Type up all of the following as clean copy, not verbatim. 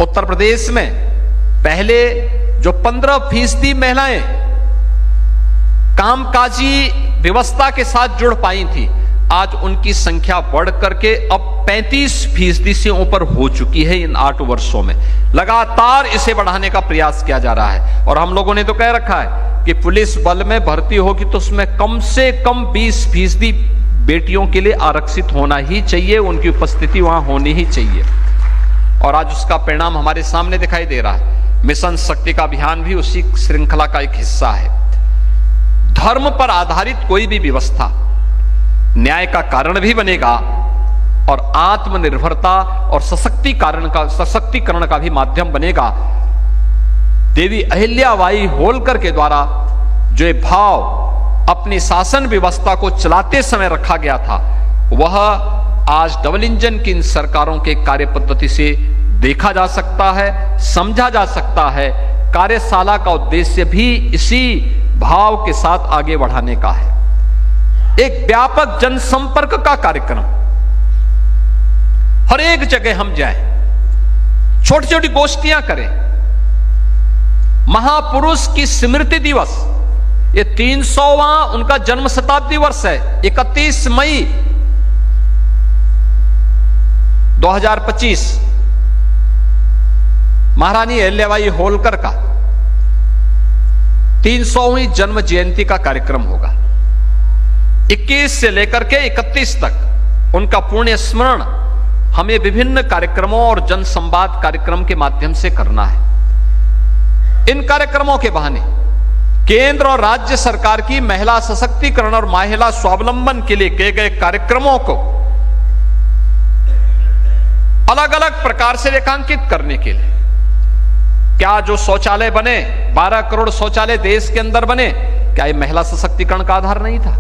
उत्तर प्रदेश में पहले जो 15% महिलाएं कामकाजी व्यवस्था के साथ जुड़ पाई थी, आज उनकी संख्या बढ़ करके अब 35% से ऊपर हो चुकी है। इन 8 वर्षों में लगातार इसे बढ़ाने का प्रयास किया जा रहा है। और हम लोगों ने तो कह रखा है कि पुलिस बल में भर्ती होगी तो उसमें कम से कम 20% बेटियों के लिए आरक्षित होना ही चाहिए, उनकी उपस्थिति वहां होनी ही चाहिए। और आज उसका परिणाम हमारे सामने दिखाई दे रहा है। मिशन शक्ति का अभियान भी उसी श्रृंखला का एक हिस्सा है। धर्म पर आधारित कोई भी व्यवस्था न्याय का कारण भी बनेगा और आत्मनिर्भरता और सशक्तिकरण का भी माध्यम बनेगा। देवी अहिल्याबाई होलकर के द्वारा जो ये भाव अपनी शासन व्यवस्था को चलाते समय रखा गया था, वह आज डबल इंजन की इन सरकारों के कार्य पद्धति से देखा जा सकता है, समझा जा सकता है। कार्यशाला का उद्देश्य भी इसी भाव के साथ आगे बढ़ाने का है। एक व्यापक जनसंपर्क का कार्यक्रम, हर एक जगह हम जाएं, छोटी छोटी गोष्ठियां करें। महापुरुष की स्मृति दिवस, ये 300वां उनका जन्म शताब्दी वर्ष है। 31 मई 2025 महारानी अहिल्याबाई होलकर का 300वीं जन्म जयंती का कार्यक्रम होगा। 21 से लेकर के 31 तक उनका पुण्य स्मरण हमें विभिन्न कार्यक्रमों और जन संवाद कार्यक्रम के माध्यम से करना है। इन कार्यक्रमों के बहाने केंद्र और राज्य सरकार की महिला सशक्तिकरण और महिला स्वावलंबन के लिए किए गए कार्यक्रमों को अलग अलग प्रकार से रेखांकित करने के लिए, क्या जो शौचालय बने, 12 करोड़ शौचालय देश के अंदर बने, क्या ये महिला सशक्तिकरण का आधार नहीं था?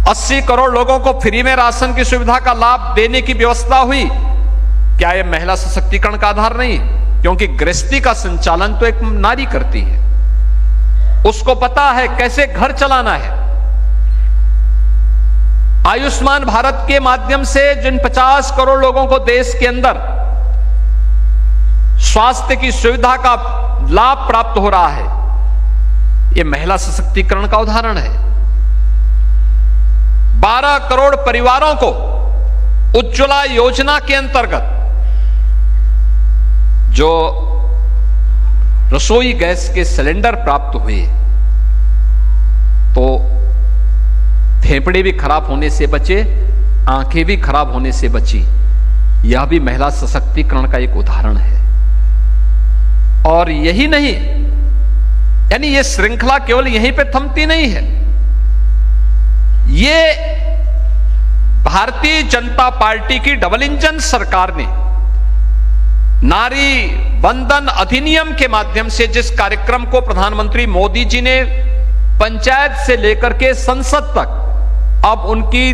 80 करोड़ लोगों को फ्री में राशन की सुविधा का लाभ देने की व्यवस्था हुई, क्या यह महिला सशक्तिकरण का आधार नहीं? क्योंकि गृहस्थी का संचालन तो एक नारी करती है, उसको पता है कैसे घर चलाना है। आयुष्मान भारत के माध्यम से जिन 50 करोड़ लोगों को देश के अंदर स्वास्थ्य की सुविधा का लाभ प्राप्त हो रहा है, यह महिला सशक्तिकरण का उदाहरण है। 12 करोड़ परिवारों को उज्ज्वला योजना के अंतर्गत जो रसोई गैस के सिलेंडर प्राप्त हुए, तो फेफड़े भी खराब होने से बचे, आंखें भी खराब होने से बची। यह भी महिला सशक्तिकरण का एक उदाहरण है। और यही नहीं, यानी यह श्रृंखला केवल यहीं पे थमती नहीं है। ये भारतीय जनता पार्टी की डबल इंजन सरकार ने नारी वंदन अधिनियम के माध्यम से जिस कार्यक्रम को प्रधानमंत्री मोदी जी ने पंचायत से लेकर के संसद तक अब उनकी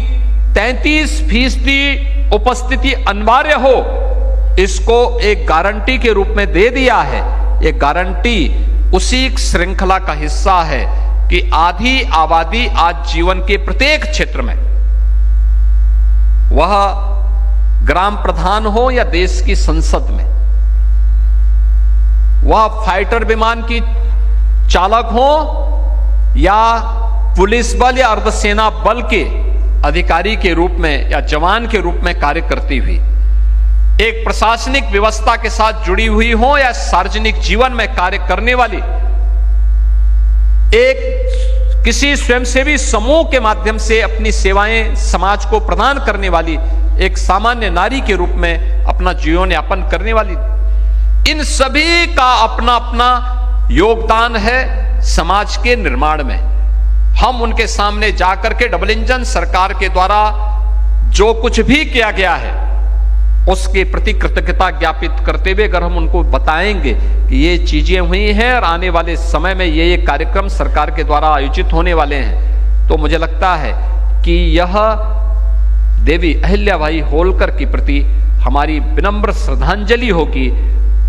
33% उपस्थिति अनिवार्य हो, इसको एक गारंटी के रूप में दे दिया है। ये गारंटी उसी श्रृंखला का हिस्सा है कि आधी आबादी आज जीवन के प्रत्येक क्षेत्र में, वह ग्राम प्रधान हो या देश की संसद में, वह फाइटर विमान की चालक हो या पुलिस बल या अर्धसेना बल के अधिकारी के रूप में या जवान के रूप में कार्य करती हुई, एक प्रशासनिक व्यवस्था के साथ जुड़ी हुई हो या सार्वजनिक जीवन में कार्य करने वाली, एक किसी स्वयंसेवी समूह के माध्यम से अपनी सेवाएं समाज को प्रदान करने वाली एक सामान्य नारी के रूप में अपना जीवन यापन करने वाली, इन सभी का अपना अपना योगदान है समाज के निर्माण में। हम उनके सामने जाकर के डबल इंजन सरकार के द्वारा जो कुछ भी किया गया है उसके प्रति कृतज्ञता ज्ञापित करते हुए अगर हम उनको बताएंगे कि ये चीजें हुई हैं और आने वाले समय में ये कार्यक्रम सरकार के द्वारा आयोजित होने वाले हैं, तो मुझे लगता है कि यह देवी अहिल्याबाई होलकर के प्रति हमारी विनम्र श्रद्धांजलि होगी,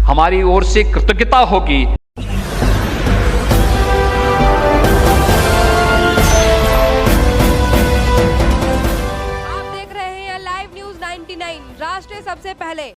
हमारी ओर से कृतज्ञता होगी। आप देख रहे हैं लाइव न्यूज 99, राष्ट्र सबसे पहले।